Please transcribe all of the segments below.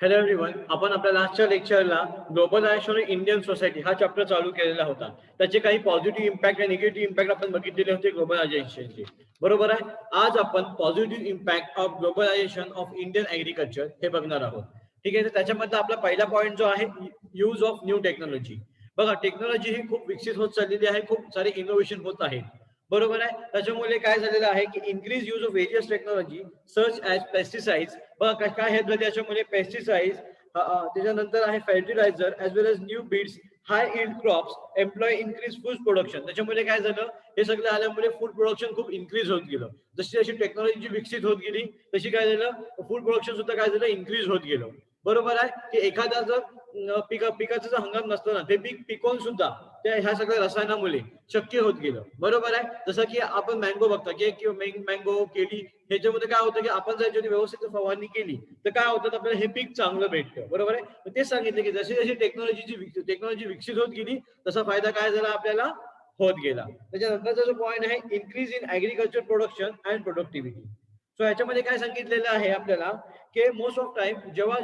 Hello everyone, आपण आपल्या लास्टच्या लेक्चरला globalisation Indian society हा चॅप्टर चालू केलेला होता. त्याचे काही पॉझिटिव्ह इम्पॅक्ट आणि निगेटिव्ह इम्पॅक्ट आपण बघितलेले होते ग्लोबलायझेशनचे. बरोबर आहे. आज आपण positive impact of globalisation of Indian agriculture हे बघणार आहोत. ठीक आहे. तर त्याच्यामध्ये आपला पहिला पॉईंट जो आहे, यूज ऑफ न्यू टेक्नॉलॉजी. बघा, टेक्नॉलॉजी ही खूप विकसित होत चाललेली आहे, खूप सारे इनोव्हेशन होत आहे. बरोबर आहे. त्याच्यामुळे काय झालेलं आहे की increase use of various technology such as pesticides. बघा काय हे त्याच्यामुळे पेस्टिसाइड्स, त्याच्यानंतर आहे fertiliser as well as new breeds, high yield crops, employ increase food production. त्याच्यामुळे काय झालं, हे सगळं आल्यामुळे फूड प्रोडक्शन खूप इन्क्रीज होत गेलं. जशी जशी टेक्नॉलॉजी विकसित होत गेली तशी काय झालं, फूड प्रोडक्शन सुद्धा काय झालं, इन्क्रीज होत गेलं. बरोबर आहे की एखादा जर पिकाचा जर हंगाम नसतो ना, ते पीक पिकवून सुद्धा त्या ह्या सगळ्या रसायनामुळे शक्य होत गेलं. बरोबर आहे. जसं की आपण मँगो बघता की मँगो, केळी, ह्याच्यामध्ये काय होतं की आपण जर याच्यावर व्यवस्थित फवारणी केली तर काय होतं, आपल्याला हे पीक चांगलं भेटतं. बरोबर आहे. तेच सांगितलं की जशी जशी टेक्नॉलॉजी विकसित होत गेली तसा फायदा काय झाला आपल्याला होत गेला. त्याच्यानंतरचा जो पॉईंट आहे, increase in agriculture production and productivity. So ह्याच्यामध्ये काय सांगितलेलं आहे आपल्याला की मोस्ट ऑफ टाइम जेव्हा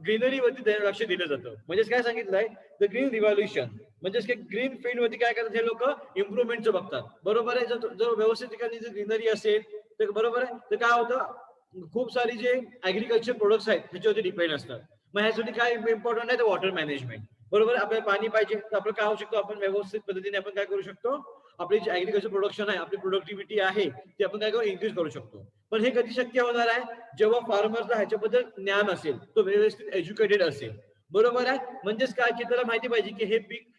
ग्रीनरीवरती लक्ष दिलं जातं, म्हणजेच काय सांगितलंय, द ग्रीन रिव्हॉल्युशन. म्हणजेच की ग्रीन फील्ड वरती काय करतात हे लोक, इम्प्रुव्हमेंटचं बघतात. बरोबर आहे. जर व्यवस्थित ठिकाणी जर ग्रीनरी असेल तर बरोबर आहे, तर काय होतं, खूप सारी जे ऍग्रीकल्चर प्रोडक्ट्स आहेत त्याच्यावरती डिपेंड असतात. मग ह्यासाठी काय इम्पॉर्टंट आहे, तर वॉटर मॅनेजमेंट. बरोबर. आपल्याला पाणी पाहिजे तर आपण काय होऊ शकतो, आपण व्यवस्थित पद्धतीने आपण काय करू शकतो, आपली जे ऍग्रीकल्चर प्रोडक्शन आहे, आपली प्रोडक्टिव्हिटी आहे ती आपण काय करू, इन्क्रीज करू शकतो. पण हे कधी शक्य होणार आहे, जेव्हा फार्मरला ह्याच्याबद्दल ज्ञान असेल, तो व्यवस्थित एज्युकेटेड असेल. बरोबर आहे. म्हणजेच काय की त्याला माहिती पाहिजे की हे पीक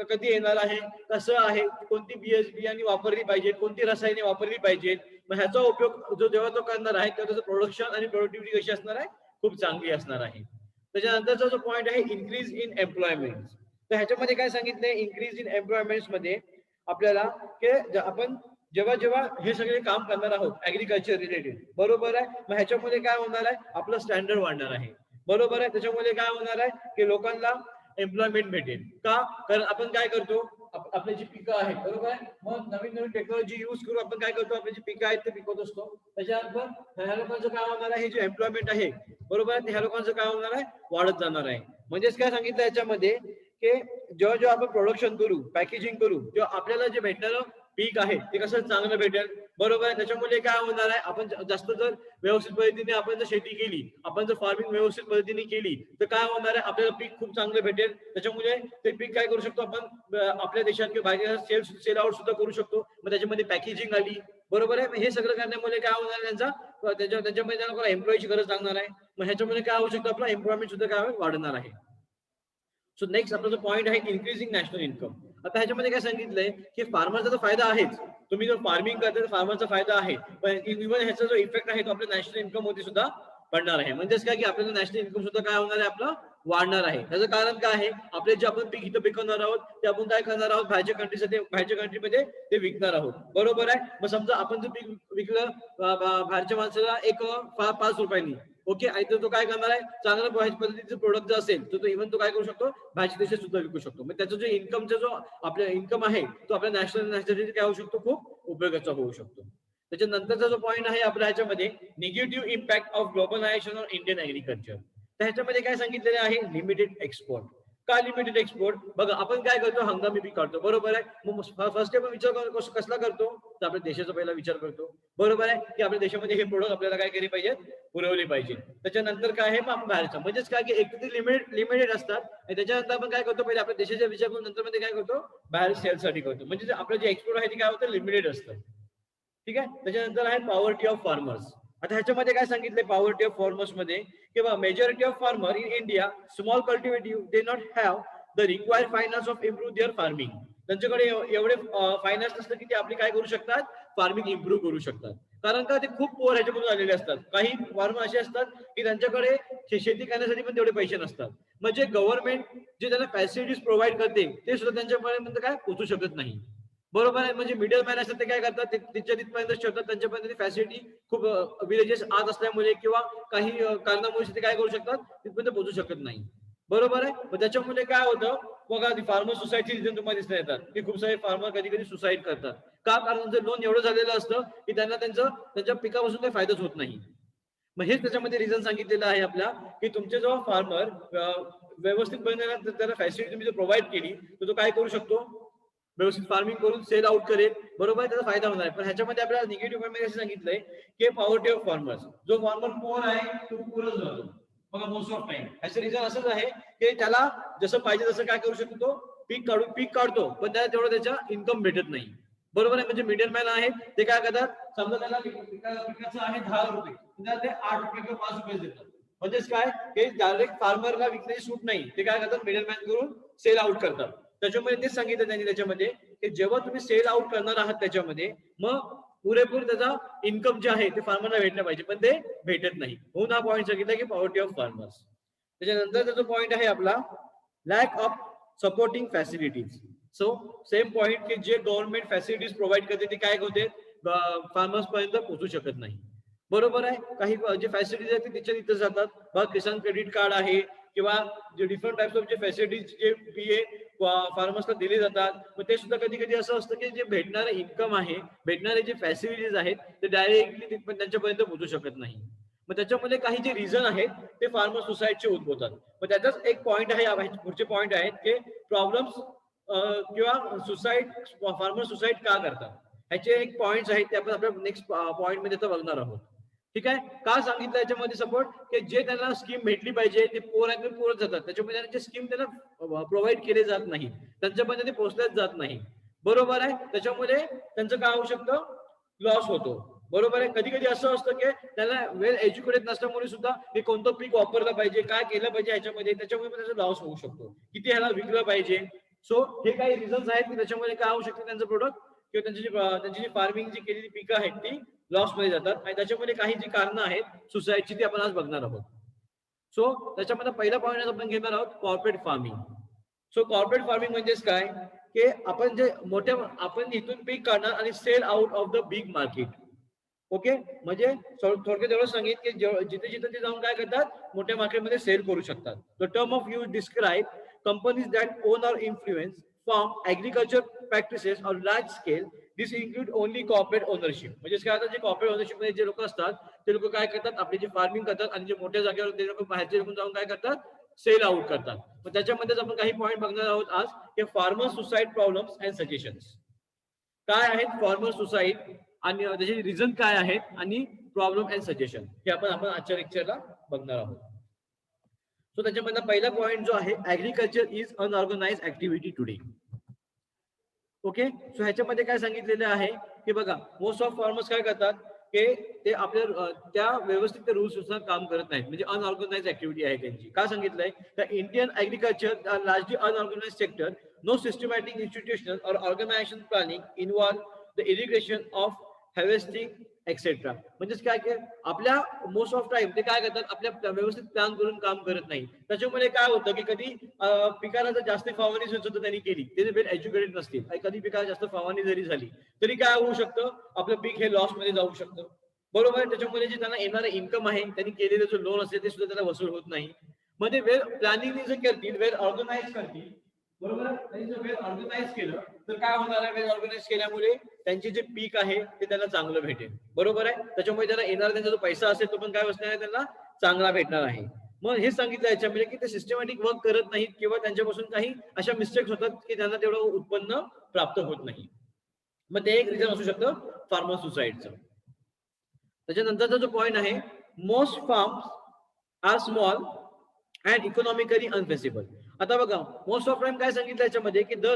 कधी येणार आहे, कसं आहे, कोणती बियाणे वापरली पाहिजे, कोणती रसायने वापरली पाहिजेत. मग ह्याचा उपयोग जो जेव्हा तो करणार आहे तेव्हा त्याचं प्रोडक्शन आणि प्रोडक्टिव्हिटी कशी असणार आहे, खूप चांगली असणार आहे. त्याच्यानंतरचा जो पॉईंट आहे, इन्क्रीज इन एम्प्लॉयमेंट. तर ह्याच्यामध्ये काय सांगितलंय, इन्क्रीज इन एम्प्लॉयमेंट मध्ये आपल्याला की आपण जेव्हा जेव्हा हे सगळे काम करणार आहोत ऍग्रीकल्चर रिलेटेड, बरोबर आहे, मग ह्याच्यामध्ये काय होणार आहे, आपलं स्टँडर्ड वाढणार आहे. बरोबर आहे. त्याच्यामुळे काय होणार आहे की लोकांना एम्प्लॉयमेंट भेटेल. का? कारण आपण काय करतो, आपली जी पिकं आहेत, बरोबर आहे, मग नवीन नवीन टेक्नॉलॉजी युज करून आपण काय करतो, आपली जी पिकं आहेत ते पिकवत असतो. त्याच्यानंतर ह्या लोकांचं काय होणार आहे, हे जे एम्प्लॉयमेंट आहे, बरोबर आहे, ह्या लोकांचं काय होणार आहे, वाढत जाणार आहे. म्हणजेच काय सांगितलं याच्यामध्ये की जेव्हा जेव्हा आपण प्रोडक्शन करू, पॅकेजिंग करू, तेव्हा आपल्याला जे भेटणारं पीक आहे ते कसं चांगलं भेटेल. बरोबर आहे. त्याच्यामुळे काय होणार आहे, आपण जास्त जर व्यवस्थित पद्धतीने आपण जर शेती केली, आपण जर फार्मिंग व्यवस्थित पद्धतीने केली तर काय होणार आहे, आपल्याला पीक खूप चांगलं भेटेल. त्याच्यामुळे ते पीक काय करू शकतो आपण, आपल्या देशात किंवा बाहेर सेल आउट सुद्धा करू शकतो. मग त्याच्यामध्ये पॅकेजिंग आली. बरोबर आहे. हे सगळं करण्यामुळे काय होणार, त्याच्यामध्ये त्यांना एम्प्लॉईची गरज लागणार आहे. मग ह्याच्यामुळे काय होऊ शकतं, आपला एम्प्लॉयमेंट सुद्धा काय वाढणार आहे. सो नेक्स्ट आपला जो पॉईंट आहे, इन्क्रीजिंग नॅशनल इन्कम. आता ह्याच्यामध्ये काय सांगितलंय की फार्मरचा तर फायदा आहेच. तुम्ही जर फार्मिंग करता तर फार्मरचा फायदा आहे, पण इव्हन ह्याचा जो इफेक्ट आहे तो आपल्या नॅशनल इन्कम मध्ये सुद्धा पडणार आहे. म्हणजेच काय की आपल्याला नॅशनल इन्कम सुद्धा काय होणार आहे, आपलं वाढणार आहे. त्याचं कारण काय आहे, आपले जे आपण पीक इथं पिकवणार आहोत ते आपण काय करणार आहोत, बाहेरच्या कंट्रीसाठी, बाहेरच्या कंट्रीमध्ये ते विकणार आहोत. बरोबर आहे. मग समजा आपण जर पीक विकलं बाहेरच्या माणसाला एक 5 रुपयांनी, ओके, आणि तो काय करणार आहे, चांगल्या पद्धतीचं प्रोडक्ट जर असेल तर तो इव्हन तो काय करू शकतो, बाहेरच्या देशात सुद्धा विकू शकतो. मग त्याचा जो इन्कमचा जो आपला इन्कम आहे तो आपल्या नॅशनल काय होऊ शकतो, खूप उपयोगाचा होऊ शकतो. त्याच्यानंतरचा जो पॉईंट आहे आपल्या ह्याच्यामध्ये, negative impact of globalisation on Indian agriculture. तर ह्याच्यामध्ये काय सांगितलेलं आहे, लिमिटेड एक्सपोर्ट. का लिमिटेड एक्सपोर्ट? बघा, आपण काय करतो, हंगामी पीक काढतो. बरोबर आहे. मग फर्स्ट आपण विचार कसला करतो, तर आपल्या देशाचा पहिला विचार करतो. बरोबर आहे की आपल्या देशामध्ये हे प्रोडक्ट आपल्याला काय केले पाहिजे, पुरवले पाहिजे. त्याच्यानंतर काय आहे, मग आपण बाहेरचं, म्हणजेच काय की एक ते लिमिटेड असतात आणि त्याच्यानंतर आपण काय करतो, पहिले आपल्या देशाचा विचार करून नंतर मध्ये काय करतो, बाहेर सेलसाठी करतो. म्हणजे आपलं जे एक्सपोर्ट आहे ते काय होतं, लिमिटेड असतं. ठीक आहे. त्याच्यानंतर आहे पॉवर्टी ऑफ फार्मर्स. आता ह्याच्यामध्ये काय सांगितलंय पॉवर्टी ऑफ फार्मर्स मध्ये, किंवा majority of farmer in India small cultivators they not have the required finance of improve their farming. त्यांच्याकडे एवढे फायनान्स नसतं की ते आपली काय करू शकतात, फार्मिंग इम्प्रूव्ह करू शकतात. कारण का, ते खूप पोअर ह्याच्यामधून आलेले असतात. काही फार्मर असे असतात की त्यांच्याकडे शेती करण्यासाठी पण तेवढे पैसे नसतात. म्हणजे गव्हर्नमेंट जे त्यांना फॅसिलिटीज प्रोव्हाइड करते ते सुद्धा त्यांच्यापर्यंत काय पोहोचू शकत नाही. बरोबर आहे. म्हणजे मिडल मॅन असतात ते काय करतात, तिथच्या तिथपर्यंत ठेवतात, त्यांच्यापर्यंत फॅसिलिटी खूप विलेजेस आत असल्यामुळे किंवा काही कारणामुळे ते काय करू शकतात, तिथपर्यंत पोहोचू शकत नाही. बरोबर आहे. मग त्याच्यामुळे काय होतं, बघा, ती फार्मर सोसायटी तुम्हाला दिसल्या येतात की खूप सारे फार्मर कधी कधी सुसाईड करतात. का? कारण त्यांचं लोन एवढं झालेलं असतं की त्यांना त्यांच्या पिकापासून काही फायदाच होत नाही. मग हेच त्याच्यामध्ये रिझन सांगितलेलं आहे आपल्या, की तुमचे जो फार्मर व्यवस्थितपणे त्याला फॅसिलिटी तुम्ही प्रोव्हाइड केली तर तो काय करू शकतो, व्यवस्थित फार्मिंग करून सेल आउट करेल, बरोबर, त्याचा फायदा होणार आहे. पण ह्याच्यामध्ये आपल्याला निगेटिव्ह पॉईंट असं सांगितलंय की पॉवर्टी ऑफ फार्मर्स, जो फार्मर पुअर आहे तो पुअरच राहतो बघा मोस्ट ऑफ टाइम. ह्याचं रिझन असंच आहे की त्याला जसं पाहिजे तसं काय करू शकतो, तो पीक काढतो पण त्याला तेवढं त्याचा इन्कम भेटत नाही, बरोबर आहे. म्हणजे मिडल मॅन आहे ते काय करतात, समजा त्याला पिकाचं आहे 10 रुपये, त्याला ते 8 रुपये किंवा 5 रुपये देतात. म्हणजेच काय, हे डायरेक्ट फार्मरला विकण्याची सूट नाही, ते काय करतात मिडल मॅन करून सेल आउट करतात. त्याच्यामुळे तेच सांगितलं त्यांनी त्याच्यामध्ये की जेव्हा तुम्ही सेल आउट करणार आहात त्याच्यामध्ये मग पुरेपूर त्याचा इन्कम जे आहे ते फार्मरला भेटलं पाहिजे, पण ते भेटत नाही. म्हणून हा पॉईंट सांगितला की पॉवर्टी ऑफ फार्मर्स. त्याच्यानंतर जो पॉईंट आहे आपला lack of supporting facilities. So same point की जे गव्हर्नमेंट फॅसिलिटीज प्रोव्हाइड करते ते काय होते, फार्मर्स पर्यंत पोहोचू शकत नाही, बरोबर आहे. काही जे फॅसिलिटीज आहेत ते तिच्या तिथे जातात. बघा किसान क्रेडिट कार्ड आहे किंवा जे डिफरंट टाइप्स ऑफ जे फॅसिलिटीज जे पीए फार्मर्सला दिले जातात, मग ते सुद्धा कधी कधी असं असतं की जे भेटणारे इन्कम आहे, भेटणारे जे फॅसिलिटीज आहेत ते डायरेक्टली त्यांच्यापर्यंत पोहोचू शकत नाही. मग त्याच्यामध्ये काही जे रिझन आहेत ते फार्मर सुसाईडचे उद्भवतात. मग त्याचाच एक पॉईंट आहे, पुढचे पॉईंट आहेत की प्रॉब्लेम्स किंवा सुसाईड, फार्मर सुसाईड का करतात, ह्याचे एक पॉइंट्स आहेत ते आपण आपल्या नेक्स्ट पॉईंट मध्ये बघणार आहोत. ठीक आहे, का सांगितलं याच्यामध्ये सपोर्ट की जे त्यांना स्कीम भेटली पाहिजे ते पोर आहेत पोरच जातात, त्याच्यामध्ये त्यांचे स्कीम त्यांना प्रोव्हाइड केले जात नाही, त्यांच्यापर्यंत ते पोहोचल्याच जात नाही, बरोबर आहे. त्याच्यामुळे त्यांचं काय होऊ शकतं, लॉस होतो, बरोबर आहे. कधी कधी असं असतं की त्याला वेल एज्युकेटेड नसल्यामुळे सुद्धा हे कोणतं पीक वापरलं पाहिजे, काय केलं पाहिजे ह्याच्यामध्ये, त्याच्यामुळे त्याचा लॉस होऊ शकतो, किती ह्याला विकलं पाहिजे. सो हे काही रिझन्स आहेत की त्याच्यामुळे काय होऊ शकतं, त्यांचं प्रोडक्ट किंवा त्यांची जी फार्मिंग जी केलेली पिकं आहेत ती लॉस मध्ये जातात. आणि त्याच्यामध्ये काही जी कारणं आहेत सुसाईडची ती आपण आज बघणार आहोत. सो त्याच्यामध्ये पहिला पॉईंट आपण घेणार आहोत corporate farming. So corporate farming म्हणजेच काय की आपण जे आपण इथून पीक काढणार आणि sell out of the big market. Okay, म्हणजे थोडक्यात एवढं सांगित की जिथे जिथे ते जाऊन काय करतात, मोठ्या मार्केटमध्ये सेल करू शकतात. The term of use describe companies that on or influence farm agriculture practices on large scale. This include only corporate ownership. म्हणजे काय आता जे कॉर्पोरेट ओनरशिप मध्ये जे लोक असतात ते लोक काय करतात, आपली जी फार्मिंग करतात आणि जे मोठ्या जागेवर ते लोक बाहेरचे लोक जाऊन काय करतात, सेल आउट करतात. मग त्याच्यामध्येच आपण काही पॉईंट बघणार आहोत आज की farmer suicide problems and suggestions. काय आहेत फार्मर सुसाईड आणि त्याचे रिझन काय आहेत आणि प्रॉब्लेम अँड सजेशन, हे आपण आजच्या लेक्चरला बघणार आहोत. सो त्याच्यामधला पहिला पॉईंट जो आहे, agriculture is unorganised activity today. Okay, so ह्याच्यामध्ये काय सांगितलेलं आहे की बघा मोस्ट ऑफ फार्मर्स काय करतात की ते आपल्या त्या व्यवस्थित रूल्स नुसार काम करत नाहीत, म्हणजे अनऑर्गनाइज ऍक्टिव्हिटी आहे त्यांची. काय सांगितलंय तर Indian agriculture largely unorganise sector, no systematic institutional or organisation planning involve the irrigation of harvesting etcetera. म्हणजेच काय की आपल्या मोस्ट ऑफ टाइम ते काय करतात, आपल्या व्यवस्थित प्लॅन करून काम करत नाही. त्याच्यामुळे काय होतं की कधी पिकाला जर जास्त फवारणी सुद्धा त्यांनी केली, ते वेल एज्युकेटेड नसतील, कधी पिकाला जास्त फवारणी जरी झाली तरी काय होऊ शकतं, आपलं पीक हे लॉस मध्ये जाऊ शकतं, बरोबर. त्याच्यामुळे जे त्यांना येणारं इन्कम आहे, त्यांनी केलेलं जो लोन असेल ते सुद्धा त्याला वसूल होत नाही. मध्ये वेल प्लॅनिंग जर करतील, वेल ऑर्गनाइज करतील, बरोबर, त्यांनी जर वेल ऑर्गनाइज केलं तर काय होणार आहे, वेल ऑर्गनाइज केल्यामुळे त्यांचे जे पीक आहे ते त्यांना चांगलं भेटेल, बरोबर आहे. त्याच्यामुळे त्यांना येणारा त्यांचा जो पैसा असेल तो पण काय असणार आहे, त्यांना चांगला भेटणार आहे. मग हे सांगितलं याच्यामध्ये की ते सिस्टमॅटिक वर्क करत नाहीत किंवा त्यांच्यापासून काही अशा मिस्टेक्स होतात की त्यांना तेवढं उत्पन्न प्राप्त होत नाही. मग ते एक रिझन असू शकतं फार्मर सुसाईडचं. त्याच्यानंतरचा जो पॉईंट आहे, most farms are small and economically unfeasible. आता बघा मोस्ट ऑफ टाइम काय सांगितलं याच्यामध्ये की the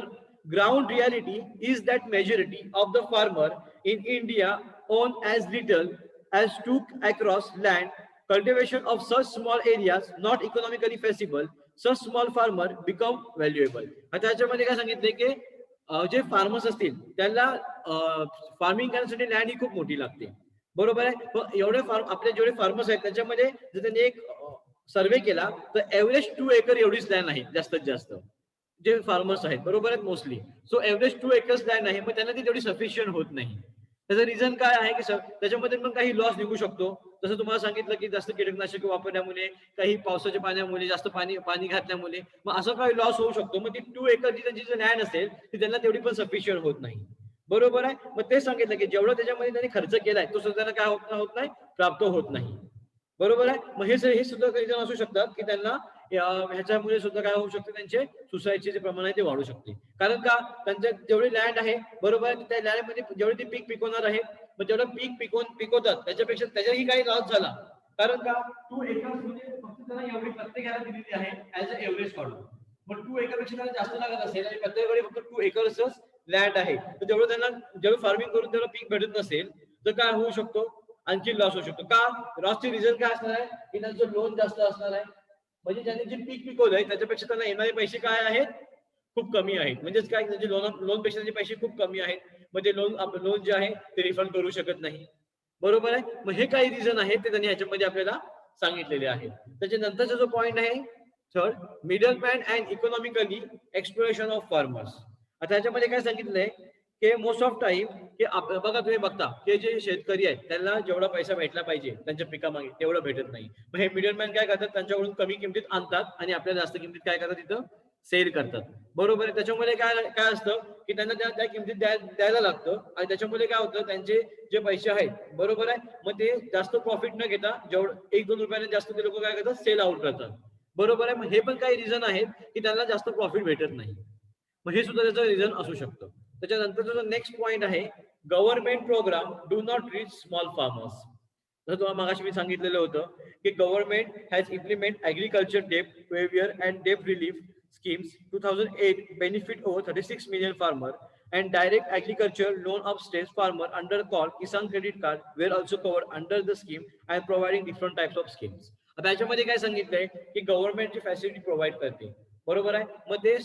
ground reality is that majority of the farmer in India own as little as two acres land cultivation of such small areas not economically feasible, such small farmer become valuable. आता याच्यामध्ये काय सांगितले की जे farmers असतील त्याला farming करण्यासाठी land ही खूप मोठी लागते, बरोबर आहे. पण एवढे आपले जेवढे फार्मर्स आहेत त्याच्यामध्ये जर त्यांनी एक सर्वे केला तर एव्हरेज 2 एकर एवढीच लँड आहे जास्तीत जास्त जे फार्मर्स आहेत, बरोबर आहेत mostly. So average 2 acres land आहे, मग त्यांना ती तेवढी सफिशियंट होत नाही. त्याचं रिझन काय आहे की त्याच्यामध्ये पण काही लॉस निघू शकतो. जसं तुम्हाला सांगितलं की जास्त कीटकनाशक वापरल्यामुळे, काही पावसाच्या पाण्यामुळे, जास्त पाणी घातल्यामुळे मग असं काही लॉस होऊ शकतो. मग ती 2 एकर त्यांची जी लँड असेल ती त्यांना तेवढी पण सफिशियंट होत नाही, बरोबर आहे. मग ते सांगितलं की जेवढं त्याच्यामध्ये त्यांनी खर्च केलाय तो सुद्धा काय होत नाही, प्राप्त होत नाही, बरोबर आहे. मग हे सुद्धा काही जण असू शकतात की त्यांना ह्याच्यामुळे सुद्धा काय होऊ शकते, त्यांचे सुसाईडचे जे प्रमाण आहे ते वाढू शकते. कारण का, त्यांच्या जेवढी लँड आहे बरोबर आहे, त्या लँडमध्ये जेवढे ते पीक पिकवणार आहे, मग जेवढं पीक पिकवतात त्याच्यापेक्षा त्याच्याही काही लॉस झाला. कारण का, 2 एकर्स म्हणजे फक्त त्याला एवढी प्रत्येकाला दिलेली आहे ऍज अ एव्हरेज काढून. मग 2 एकरपेक्षा त्याला जास्त लागत असेल आणि प्रत्येकाकडे फक्त 2 एकर्सच लँड आहे, तर जेवढं त्यांना जेवढं फार्मिंग करून त्याला पीक भेटत नसेल तर काय होऊ शकतो, आणखी लॉस होऊ शकतो. का, लॉसचे रिझन काय असणार आहे की त्यांचं लोन जास्त असणार आहे. म्हणजे ज्यांनी जे पीक पिकवलंय त्याच्यापेक्षा त्यांना येणारे पैसे काय आहेत, खूप कमी आहेत. म्हणजेच काय, त्यांचे लोन पेक्षा त्यांचे पैसे खूप कमी आहेत. मग ते लोन जे आहे ते रिफंड करू शकत नाही. बरोबर आहे. मग हे काही रिझन आहे ते त्यांनी ह्याच्यामध्ये आपल्याला सांगितलेले आहे. त्याच्यानंतरचा जो पॉईंट आहे third, middle man and economically exploration of farmers. आता ह्याच्यामध्ये काय सांगितलंय की मोस्ट ऑफ टाइम की बघा, तुम्ही बघता की जे शेतकरी आहेत त्यांना जेवढा पैसा भेटला पाहिजे त्यांच्या पिकामागे तेवढं भेटत नाही. मग हे मिडल मॅन काय करतात, त्यांच्याकडून कमी किमतीत आणतात आणि आपल्याला जास्त किमतीत काय करतात, तिथं सेल करतात. बरोबर आहे. त्याच्यामुळे काय काय असतं की त्यांना त्या किमतीत द्यायला लागतं आणि त्याच्यामुळे काय होतं, त्यांचे जे पैसे आहेत बरोबर आहे, मग ते जास्त प्रॉफिट न घेता जेवढं 1-2 रुपयाने जास्त ते लोक काय करतात, सेल आउट करतात. बरोबर आहे. मग हे पण काही रिझन आहेत की त्यांना जास्त प्रॉफिट भेटत नाही. मग हे सुद्धा त्याचं रिझन असू शकतं. त्याच्यानंतर जो नेक्स्ट पॉईंट आहे, government program do not reach small farmers. जसं तुम्हाला मगाशी मी सांगितलेलं होतं की government has implement agriculture debt waiver and debt relief schemes 2008 benefit over 36 million farmer and direct agriculture loan of state farmer under called Kisan credit card were also covered under the scheme and providing different types of schemes. आता याच्यामध्ये काय सांगितलंय की गव्हर्नमेंटची facility provide करते. बरोबर आहे. मग ते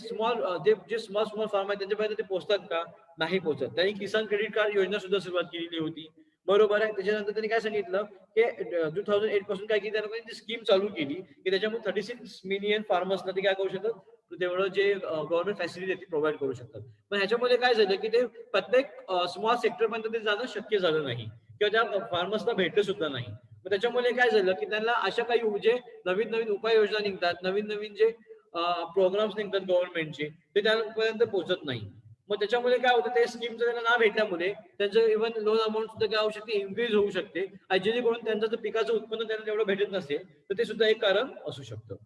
जे स्मॉल फार्म आहेत त्यांच्यापर्यंत ते पोहोचतात का, नाही पोहोचत. त्यांनी किसान क्रेडिट कार्ड योजना सुद्धा सुरुवात केलेली होती. बरोबर आहे. त्याच्यानंतर त्यांनी काय सांगितलं की 2008 पासून काय केली, त्यांनी स्कीम चालू केली की त्याच्यामुळे 36 मिलियन फार्मर्सना ते काय करू शकतात, तेवढं जे गव्हर्नमेंट फॅसिलिटी ती प्रोव्हाइड करू शकतात. पण ह्याच्यामध्ये काय झालं की ते प्रत्येक स्मॉल सेक्टरपर्यंत ते जाणं शक्य झालं नाही किंवा त्या फार्मर्सला भेटलं सुद्धा नाही. मग त्याच्यामुळे काय झालं की त्यांना अशा काही जे नवीन नवीन उपाययोजना निघतात, नवीन नवीन जे प्रोग्राम्स निघतात गव्हर्नमेंटचे, ते त्यापर्यंत पोहोचत नाही. मग त्याच्यामुळे काय होतं, ते स्कीमचं त्यांना ना भेटल्यामुळे त्यांचं इव्हन लोन अमाऊंट सुद्धा काय होऊ शकते, इन्क्रीज होऊ शकते आणि जेणेकरून त्यांचं जर पिकाचं उत्पन्न त्यांना तेवढं भेटत नसेल तर ते सुद्धा एक कारण असू शकतं.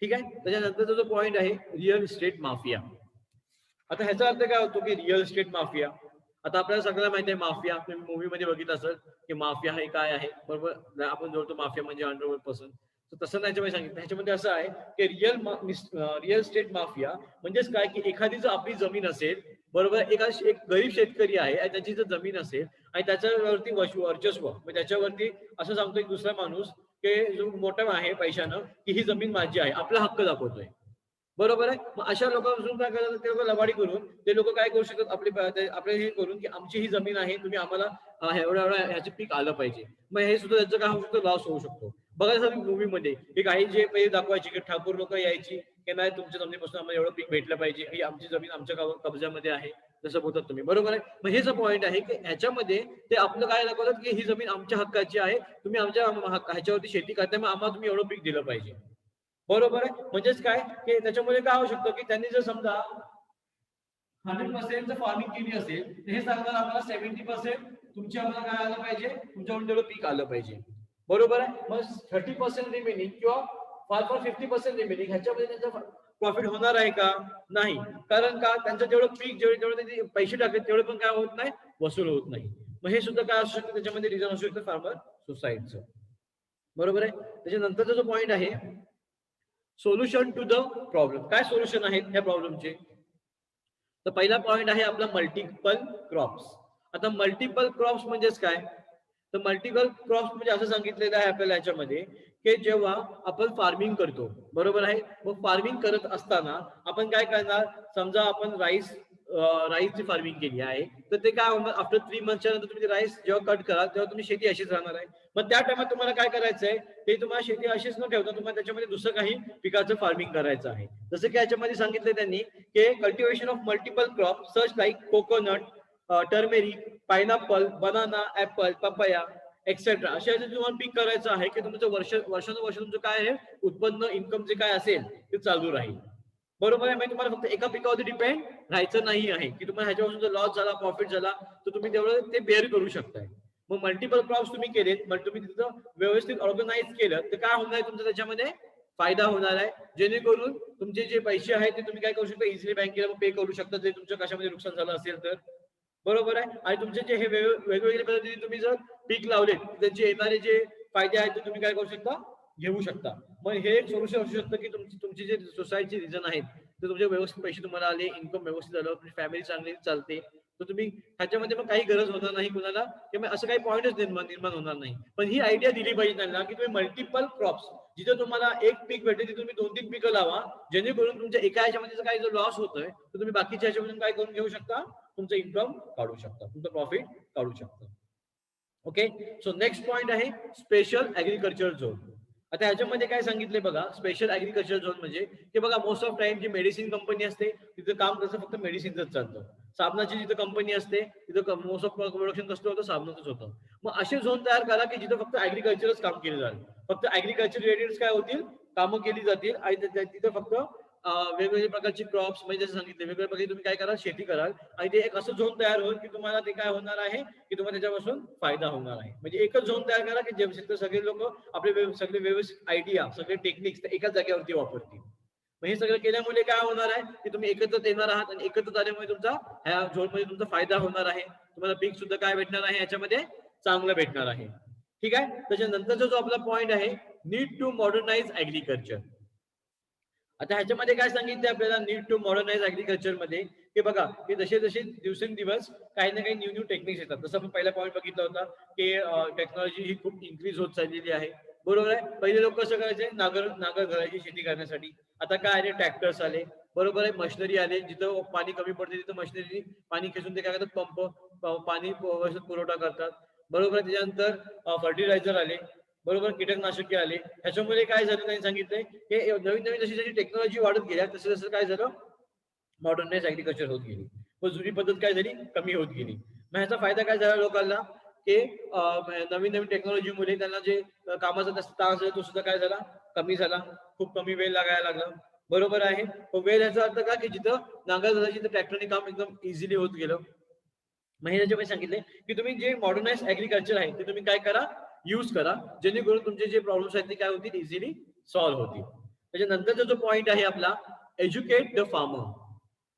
ठीक आहे. त्याच्यानंतरचा जो पॉईंट आहे, रिअल इस्टेट माफिया. आता ह्याचा अर्थ काय होतो की रिअल इस्टेट माफिया, आता आपल्याला सगळ्यांना माहिती आहे माफिया, तुम्ही मूवी मध्ये बघितलं असेल की माफिया हे काय आहे. बरोबर, आपण जोडतो माफिया म्हणजे अंडरवर्ल्ड पर्सन. तसं नाही ह्याच्यामध्ये सांगितलं. ह्याच्यामध्ये असं आहे की रिअल इस्टेट माफिया म्हणजेच काय, की एखादी जर आपली जमीन असेल बरोबर, एक गरीब शेतकरी आहे आणि त्याची जर जमीन असेल आणि त्याच्यावरती वर्चस्व, म्हणजे त्याच्यावरती असं सांगतो एक दुसरा माणूस की जो मोठा आहे पैशानं, की ही जमीन माझी आहे, आपला हक्क दाखवतोय. बरोबर आहे. मग अशा लोकांपासून काय करायचं, ते लोक लबाडी करून ते लोक काय करू शकतात, आपले हे करून की आमची ही जमीन आहे, तुम्ही आम्हाला एवढ्या एवढ्या ह्याचे पीक आलं पाहिजे. मग हे सुद्धा त्याचं काय होऊ शकतं, लॉस होऊ शकतो. बघा सर मूवी मध्ये की काही जे पहिले दाखवायचे की ठाकूर लोक यायची की नाही, तुमच्या जमिनीपासून आम्हाला एवढं पीक भेटलं पाहिजे, ही आमची जमीन आमच्या कब्जामध्ये आहे, जसं बोलतात तुम्ही. बरोबर आहे. मग हे जो पॉईंट आहे की ह्याच्यामध्ये ते आपलं काय दाखवतात की ही जमीन आमच्या हक्काची आहे, तुम्ही आमच्या ह्याच्यावरती शेती करताय, मग आम्हाला तुम्ही एवढं पीक दिलं पाहिजे. बरोबर आहे. म्हणजेच काय की त्याच्यामुळे काय होऊ शकतं की त्यांनी जर समजा 100% जर फार्मिंग केली असेल तर हे सांगणार आम्हाला 70% तुमची आम्हाला काय आलं पाहिजे, तुमच्याकडून तेवढं पीक आलं पाहिजे. बरोबर आहे. मग 30% रिमेनिंग किंवा फार फार 50% रिमेनिंग ह्याच्यामध्ये त्यांचा प्रॉफिट होणार आहे का, नाही. कारण का, त्यांचं जेवढं पीक जेवढे त्यांनी पैसे टाकले तेवढे पण काय होत नाही, वसूल होत नाही. मग हे सुद्धा काय असू शकतं, त्याच्यामध्ये रिझन असू शकतं फार्मर सुसाईडचं. बरोबर आहे. त्याच्यानंतरचा जो पॉईंट आहे, सोल्युशन टू द प्रॉब्लेम. काय सोल्युशन आहेत ह्या प्रॉब्लेमचे, तर पहिला पॉईंट आहे आपला मल्टिपल क्रॉप्स. आता मल्टिपल क्रॉप्स म्हणजेच काय, तर मल्टिपल क्रॉप्स म्हणजे असं सांगितलेलं आहे आपल्याला याच्यामध्ये की जेव्हा आपण फार्मिंग करतो बरोबर आहे, मग फार्मिंग करत असताना आपण काय करणार, समजा आपण राईसची फार्मिंग केली आहे, तर ते काय होणार, आफ्टर 3 मंथच्या नंतर तुम्ही राईस जेव्हा कट कराल तेव्हा तुम्ही शेती अशीच राहणार आहे. मग त्या टाइमात तुम्हाला काय करायचंय, ते तुम्हाला शेती अशीच न ठेवता तुम्हाला त्याच्यामध्ये दुसरं काही पिकाचं फार्मिंग करायचं आहे. जसं की याच्यामध्ये सांगितलं त्यांनी की cultivation of multiple crop such like coconut, turmeric, pineapple, banana, apple, papaya etcetera, अशा तुम्हाला पीक करायचं आहे की तुमचं वर्षानुवर्ष तुमचं काय आहे, उत्पन्न इन्कम जे काय असेल ते चालू राहील. बरोबर आहे. म्हणजे तुम्हाला फक्त एका पिकावरती डिपेंड राहायचं नाही आहे की तुम्हाला ह्याच्यापासून जर लॉस झाला, प्रॉफिट झाला, तर तुम्ही तेवढं ते बेअर करू शकताय. मग मल्टिपल क्रॉप्स तुम्ही केलेत, मग तुम्ही तिथं व्यवस्थित ऑर्गनाइज केलं तर काय होणार आहे तुमचा त्याच्यामध्ये फायदा होणार आहे, जेणेकरून तुमचे जे पैसे आहेत ते तुम्ही काय करू शकता, इझिली बँकेला पे करू शकता जे तुमच्या कशामध्ये नुकसान झालं असेल तर. बरोबर आहे. आणि तुमचे जे हे वेगवेगळ्या पद्धतीने तुम्ही जर पीक लावले त्याचे येणारे जे फायदे आहेत ते तुम्ही काय करू शकता, घेऊ शकता. मग हे एक सोल्युशन असू शकतं की तुमची जे सोसायटीचे रिझन आहेत ते तुमचे व्यवस्थित पैसे तुम्हाला आले, इन्कम व्यवस्थित झालं, तुमची फॅमिली चांगली चालते, तर तुम्ही ह्याच्यामध्ये मग काही गरज होणार नाही कुणाला, किंवा असं काही पॉईंटच निर्माण होणार नाही. पण ही आयडिया दिली पाहिजे त्यांना की तुम्ही मल्टिपल क्रॉप्स, जिथे तुम्हाला एक पीक भेटते तिथे तुम्ही 2-3 पिकं लावा, जेणेकरून तुमच्या एका ह्याच्यामध्ये काही जर लॉस होतोय तर तुम्ही बाकीच्या ह्याच्यामधून काय करून घेऊ शकता, तुमचं इन्कम काढू शकता, तुमचं प्रॉफिट काढू शकता. ओके. सो नेक्स्ट पॉइंट आहे स्पेशल ऍग्रिकल्चर झोन. आता ह्याच्यामध्ये काय सांगितले बघा, स्पेशल ऍग्रिकल्चर झोन म्हणजे की बघा मोस्ट ऑफ टाइम जी मेडिसिन कंपनी असते तिथं काम कसं फक्त मेडिसिनच चालतं. साबणाची जिथं कंपनी असते तिथं मोस्ट ऑफ प्रोडक्शन कसं होतं, साबणाचंच होतं. मग असे झोन तयार करा की जिथं फक्त ऍग्रिकल्चरच काम केलं जाईल, फक्त ऍग्रिकल्चर रिलेटेड काय होतील, कामं केली जातील, आणि तिथं फक्त वेगवेगळ्या प्रकारचे क्रॉप्स, म्हणजे जसं सांगितले वेगवेगळ्या प्रकारे तुम्ही काय कराल, शेती कराल, आणि ते एक असं झोन तयार होईल की तुम्हाला ते काय होणार आहे की तुम्हाला त्याच्यापासून फायदा होणार आहे. म्हणजे एकच झोन तयार करा की जे सगळे लोक आपले सगळे व्यवस्थित आयडिया, सगळे टेक्निक्स एकाच जागेवरती वापरतील. मग हे सगळं केल्यामुळे काय होणार आहे की तुम्ही एकत्र येणार आहात, आणि एकत्र आल्यामुळे तुमचा ह्या झोन मध्ये तुमचा फायदा होणार आहे. तुम्हाला पीक सुद्धा काय भेटणार आहे याच्यामध्ये, चांगलं भेटणार आहे. ठीक आहे. त्याच्यानंतरचा जो आपला पॉइंट आहे, नीड टू मॉडर्नाइज ऍग्रिकल्चर. आता ह्याच्यामध्ये काय सांगितलं आपल्याला, नीड टू मॉडर्नाइज ऍग्रिकल्चर मध्ये, की बघा की जसे जसे दिवसेंदिवस काही ना काही न्यू टेक्निक्स येतात. जसं आपण पहिला पॉईंट बघितला होता की टेक्नॉलॉजी ही खूप इन्क्रीज होत चाललेली आहे. बरोबर आहे. पहिले लोक कसं करायचे, नागर घालायची शेती करण्यासाठी. आता काय आले, ट्रॅक्टर्स आले. बरोबर आहे. मशिनरी आले, जिथं पाणी कमी पडते तिथं मशिनरी पाणी खेचून ते काय करतात, पंप पाणी पुरवठा करतात. बरोबर आहे. त्याच्यानंतर फर्टिलायझर आले. बरोबर, कीटकनाशके आले. ह्याच्यामुळे काय झालं, त्यांनी सांगितलंय की नवीन नवीन जशी जशी टेक्नॉलॉजी वाढत गेल्या तसं तसं काय झालं, मॉडर्नाइज ऍग्रिकल्चर होत गेली. मग जुनी पद्धत काय झाली, कमी होत गेली. मग ह्याचा फायदा काय झाला लोकांना, की नवीन नवीन टेक्नॉलॉजीमुळे त्यांना जे कामाचा तास आहे तो सुद्धा काय झाला, कमी झाला. खूप कमी वेळ लागायला लागला. बरोबर आहे. वेळ याचा अर्थ काय की जिथं नांगर झाल्याची तर ट्रॅक्टरने काम एकदम इझिली होत गेलं. मग हे त्याच्यामध्ये सांगितले की तुम्ही जे मॉडर्नाइज ऍग्रिकल्चर आहे ते तुम्ही काय करा, यूज करा, जेणेकरून तुमचे जे प्रॉब्लेम्स आहेत ते काय होतील, इझिली सॉल्व्ह होतील. त्याच्यानंतरचा जो पॉईंट आहे आपला, एज्युकेट द फार्मर.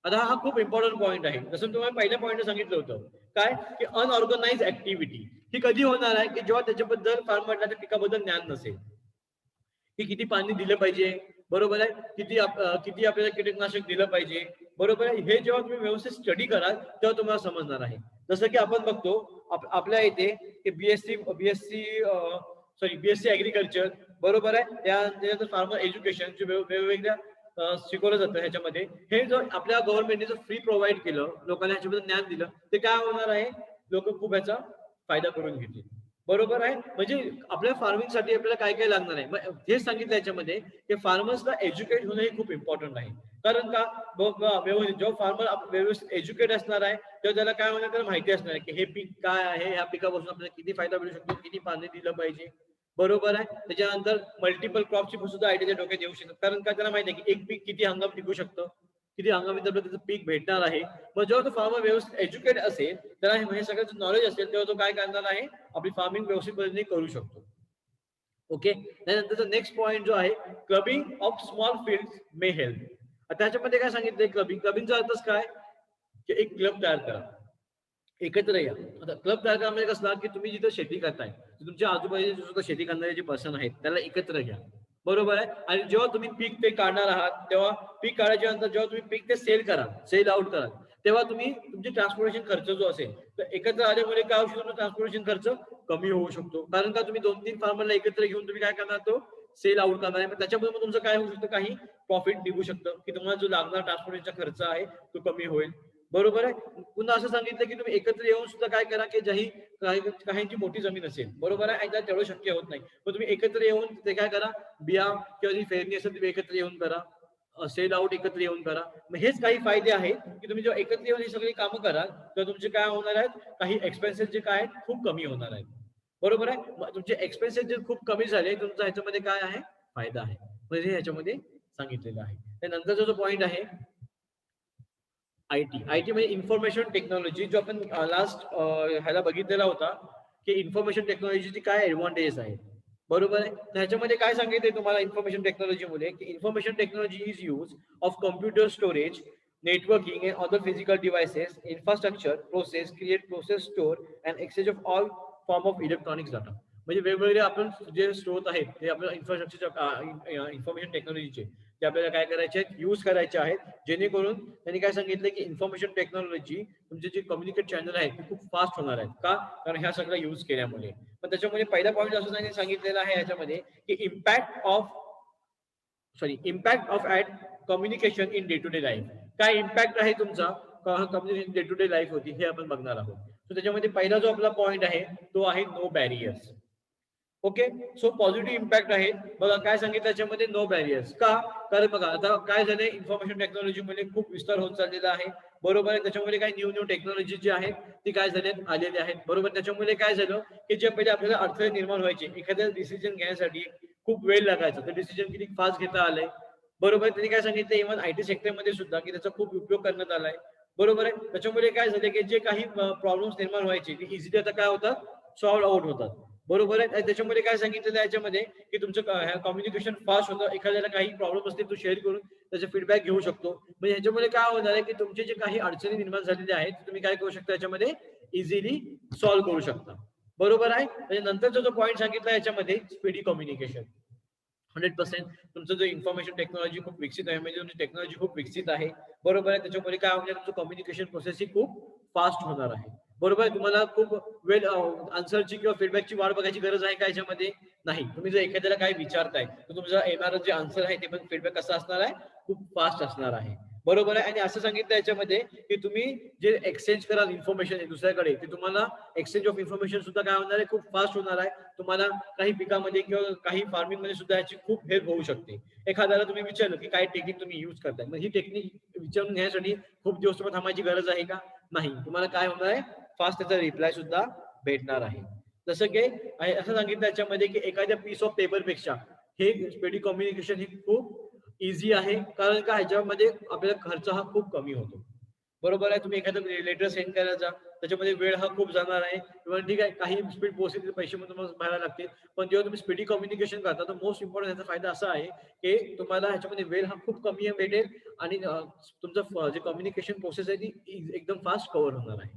आता हा खूप इम्पॉर्टंट पॉईंट आहे. जसं तुम्हाला पहिल्या पॉईंट सांगितलं होतं काय, की अनऑर्गनाइज ऍक्टिव्हिटी ही कधी होणार आहे, की जेव्हा त्याच्याबद्दल फार्मरला त्या पिकाबद्दल ज्ञान नसेल, की किती पाणी दिलं पाहिजे. बरोबर आहे. किती आपल्याला कीटकनाशक दिलं पाहिजे. बरोबर आहे. हे जेव्हा तुम्ही व्यवस्थित स्टडी कराल तेव्हा तुम्हाला समजणार आहे. जसं की आपण बघतो आपल्या इथे की बीएससी ऍग्रिकल्चर. बरोबर आहे. त्यानंतर फार्मर एज्युकेशन जे वेगवेगळ्या शिकवलं जातं ह्याच्यामध्ये. हे जर आपल्या गव्हर्नमेंटने जर फ्री प्रोव्हाइड केलं, लोकांना ह्याच्याबद्दल ज्ञान दिलं, ते काय होणार आहे, लोक खूप ह्याचा फायदा करून घेतील. बरोबर आहे. म्हणजे आपल्या फार्मिंग साठी आपल्याला काय काय लागणार आहे, मग हेच सांगितलं याच्यामध्ये की फार्मर्सला एज्युकेट होणं हे खूप इम्पॉर्टंट आहे. कारण का, जेव्हा फार्मर व्यवस्थित एज्युकेट असणार आहे तेव्हा त्याला काय होणार, त्याला माहिती असणार आहे की हे पीक काय आहे, ह्या पिकापासून आपल्याला किती फायदा मिळू शकतो, किती पाणी दिलं पाहिजे. बरोबर आहे. त्याच्यानंतर मल्टिपल क्रॉपची सुद्धा आयडिया डोक्यात येऊ शकतात. कारण का, त्याला माहिती आहे की एक पीक किती हंगाम टिकू शकतं, किती हंगामात आपल्याला त्याचं पीक भेटणार आहे. मग जेव्हा तो फार्मर व्यवस्थित एज्युकेट असेल, त्याला हे सगळ्याचं नॉलेज असेल, तेव्हा तो काय करणार आहे, आपली फार्मिंग व्यवस्थित पद्धतीने करू शकतो. ओके. त्यानंतरचा नेक्स्ट पॉईंट जो आहे, clubbing of small field may help. त्याच्यामध्ये काय सांगितलंय, क्लबिंगचा अर्थ काय, की एक क्लब तयार करा, एकत्र या. आता क्लब तयार करा म्हणजे कसला, की तुम्ही जिथं शेती करताय तुमच्या आजूबाजूचे सुद्धा शेती करणारे जे पर्सन आहेत त्याला एकत्र घ्या. बरोबर आहे. आणि जेव्हा तुम्ही पीक ते काढणार आहात, तेव्हा पीक काढायच्या नंतर जेव्हा तुम्ही पीक ते सेल करा, सेल आउट करा, तेव्हा तुम्ही तुमचे ट्रान्सपोर्टेशन खर्च जो असेल तर एकत्र आल्यामुळे काय होऊ शकतो, ट्रान्सपोर्टेशन खर्च कमी होऊ शकतो. कारण का, तुम्ही 2-3 फार्मरला एकत्र घेऊन तुम्ही काय करणार, तो सेल आउट करणार आहे. त्याच्यामुळे मग तुमचं काय होऊ शकतं, काही प्रॉफिट निघू शकतं, की तुम्हाला जो लागणार ट्रान्सपोर्टेशनचा खर्च आहे तो कमी होईल. बरोबर आहे. पुन्हा असं सांगितलं की तुम्ही एकत्र येऊन सुद्धा काय करा, की काहींची मोठी जमीन असेल, बरोबर आहे, आणि तेवढं शक्य होत नाही, मग तुम्ही एकत्र येऊन ते काय करा, बिया किंवा जी फेरणी असेल तुम्ही एकत्र येऊन करा, सेल आउट एकत्र येऊन करा. मग हेच काही फायदे आहेत की तुम्ही जेव्हा एकत्र येऊन ही सगळी कामं कराल तर तुमचे काय होणार आहेत, काही एक्सपेन्सेस जे काय आहेत खूप कमी होणार आहेत. बरोबर आहे. तुमचे एक्सपेन्सेस जे खूप कमी झाले, तुमचा ह्याच्यामध्ये काय आहे, फायदा आहे. म्हणजे ह्याच्यामध्ये सांगितलेलं आहे. त्यानंतरचा जो पॉईंट आहे, आयटी. आयटी म्हणजे इन्फॉर्मेशन टेक्नॉलॉजी, जो आपण लास्ट ह्याला बघितलेला होता की इन्फॉर्मेशन टेक्नॉलॉजीची काय ऍडव्हान्टेजेस आहेत. बरोबर आहे. त्याच्यामध्ये काय सांगितले तुम्हाला इन्फॉर्मेशन टेक्नॉलॉजीमध्ये की information technology is use of computer storage, networking and other physical devices, infrastructure, process, create, process, store and exchange of all form of electronics data. म्हणजे वेगवेगळे आपण जे स्रोत आहेत ते आपल्या इन्फ्रास्ट्रक्चरच्या इन्फॉर्मेशन टेक्नॉलॉजीचे ते आपल्याला काय करायचे आहेत, यूज करायचे आहेत, जेणेकरून त्यांनी काय सांगितलं की इन्फॉर्मेशन टेक्नॉलॉजी तुमचे जे कम्युनिकेट चॅनल आहेत ते खूप फास्ट होणार आहेत. का? कारण ह्या सगळं यूज केल्यामुळे. पण त्याच्यामध्ये पहिला पॉईंट असं त्यांनी सांगितलेलं आहे याच्यामध्ये की impact of at communication in day to day life. काय इम्पॅक्ट आहे तुमचा communication day to day life होती हे आपण बघणार आहोत. तर त्याच्यामध्ये पहिला जो आपला पॉईंट आहे तो आहे no barriers. Okay, so positive impact आहे. बघा काय सांगितलं त्याच्यामध्ये, नो बॅरियर्स. का? कारण बघा आता काय झालंय, इन्फॉर्मेशन टेक्नॉलॉजीमध्ये खूप विस्तार होत चाललेला आहे. बरोबर आहे. त्याच्यामध्ये काही न्यू टेक्नॉलॉजी जी आहे ती काय झाले आलेली आहेत. बरोबर. त्याच्यामुळे काय झालं की जे पहिले आपल्याला अडथळे निर्माण व्हायचे एखाद्या डिसिजन घेण्यासाठी खूप वेळ लागायचा, तर डिसिजन किती फास्ट घेता आलंय. बरोबर. त्यांनी काय सांगितलं इव्हन आयटी सेक्टरमध्ये सुद्धा की त्याचा खूप उपयोग करण्यात आलाय. बरोबर आहे. त्याच्यामुळे काय झालं की जे काही प्रॉब्लेम्स निर्माण व्हायचे ते इझिली आता काय होतात, सॉल्व्ह आउट होतात. बरोबर आहे. त्याच्यामध्ये काय सांगितलेलं आहे याच्यामध्ये की तुमचं कम्युनिकेशन फास्ट होतं. एखाद्याला काही प्रॉब्लेम असतील तो शेअर करून त्याचा फीडबॅक घेऊ शकतो. म्हणजे ह्याच्यामध्ये काय होणार आहे की तुमचे जे काही अडचणी निर्माण झालेल्या आहेत तुम्ही काय करू शकता याच्यामध्ये इझिली सॉल्व्ह करू शकता. बरोबर आहे. म्हणजे नंतरचा जो पॉईंट सांगितला याच्यामध्ये स्पीडी कम्युनिकेशन. 100% तुमचं जो इन्फॉर्मेशन टेक्नॉलॉजी खूप विकसित आहे, म्हणजे तुमची टेक्नॉलॉजी खूप विकसित आहे. बरोबर आहे. त्याच्यामुळे काय होणार, तुमचं कम्युनिकेशन प्रोसेस ही खूप फास्ट होणार आहे. बरोबर आहे. तुम्हाला खूप वेळ आन्सरची किंवा फीडबॅकची वाट बघायची गरज आहे का याच्यामध्ये? नाही. तुम्ही जर एखाद्याला काय विचारताय तर तुमचं येणारं जे आन्सर आहे ते पण फीडबॅक कसा असणार आहे, खूप फास्ट असणार आहे. बरोबर आहे. आणि असं सांगितलं याच्यामध्ये की तुम्ही जे एक्सचेंज कराल इन्फॉर्मेशन दुसऱ्याकडे, ते तुम्हाला एक्सचेंज ऑफ इन्फॉर्मेशन सुद्धा काय होणार आहे, खूप फास्ट होणार आहे. तुम्हाला काही पिकामध्ये किंवा काही फार्मिंग मध्ये सुद्धा याची खूप हेल्प होऊ शकते. एखाद्याला तुम्ही विचारलं की काय टेक्निक तुम्ही यूज करताय, मग ही टेक्निक विचारून घेण्यासाठी खूप दिवस थांबायची गरज आहे का? नाही. तुम्हाला काय होणार आहे, फास्ट त्याचा रिप्लाय सुद्धा भेटणार आहे. जसं की असं सांगितलं याच्यामध्ये की एखाद्या पीस ऑफ पेपर पेक्षा हे स्पीडी कम्युनिकेशन हे खूप इझी आहे. कारण का, ह्याच्यामध्ये आपल्याला खर्च हा खूप कमी होतो. बरोबर आहे. तुम्ही एखादं लेटर सेंड करायला जा, त्याच्यामध्ये वेळ हा खूप जाणार आहे. किंवा ठीक आहे, काही स्पीड पोहोचेल पैसे पण तुम्हाला भरायला लागतील. पण जेव्हा तुम्ही स्पीडी कम्युनिकेशन करता तर मोस्ट इम्पॉर्टंट याचा फायदा असा आहे की तुम्हाला ह्याच्यामध्ये वेळ हा खूप कमी भेटेल आणि तुमचं जे कम्युनिकेशन प्रोसेस आहे ती एकदम फास्ट कव्हर होणार आहे.